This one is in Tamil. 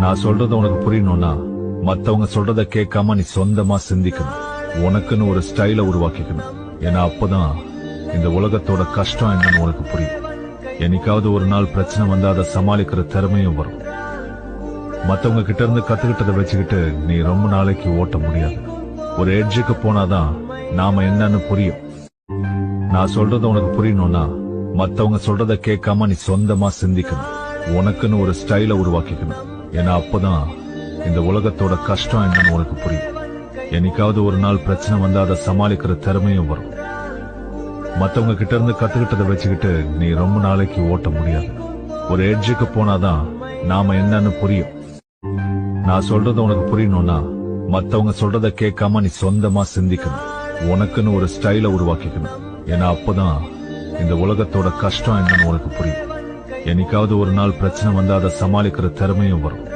நான் சொல்றது உனக்கு புரியணும்னா மத்தவங்க சொல்றத கேட்காம நீ சொந்தமா சிந்திக்கணும். உனக்குன்னு ஒரு ஸ்டைல உருவாக்கிக்கணும். ஏன்னா அப்பதான் இந்த உலகத்தோட கஷ்டம் என்னன்னு உனக்கு புரியும். என்னைக்காவது ஒரு நாள் பிரச்சனை வந்தா அதை சமாளிக்கிற திறமையும் வரும். மத்தவங்க கிட்ட இருந்து கத்துக்கிட்டதை வச்சுக்கிட்டு நீ ரொம்ப நாளைக்கு ஓட்ட முடியாது. ஒரு எட்ஜுக்கு போனாதான் நாம என்னன்னு புரியும். நான் சொல்றது உனக்கு புரியணும்னா மத்தவங்க சொல்றத கேட்காம நீ சொந்தமா சிந்திக்கணும். உனக்குன்னு ஒரு ஸ்டைல உருவாக்கிக்கணும். ஏன்னா அப்பதான் இந்த உலகத்தோட கஷ்டம் என்னன்னு உனக்கு புரியும். என்னைக்காவது ஒரு நாள் பிரச்சனை வந்தா அதை சமாளிக்கிற திறமையும் வரும். மத்தவங்க கிட்ட இருந்து கத்துக்கிட்டதை வச்சுக்கிட்டு நீ ரொம்ப நாளைக்கு ஓட்ட முடியாது. ஒரு எட்ஜுக்கு போனாதான் நாம என்னன்னு புரியும். நான் சொல்றது உனக்கு புரியணும்னா மத்தவங்க சொல்றத கேட்காம நீ சொந்தமா சிந்திக்கணும். உனக்குன்னு ஒரு ஸ்டைல உருவாக்கிக்கணும். ஏன்னா அப்பதான் இந்த உலகத்தோட கஷ்டம் என்னன்னு உனக்கு புரியும். என்னைக்காவது ஒரு நாள் பிரச்சனை வந்தா அதை சமாளிக்கிற திறமையும் வரும்.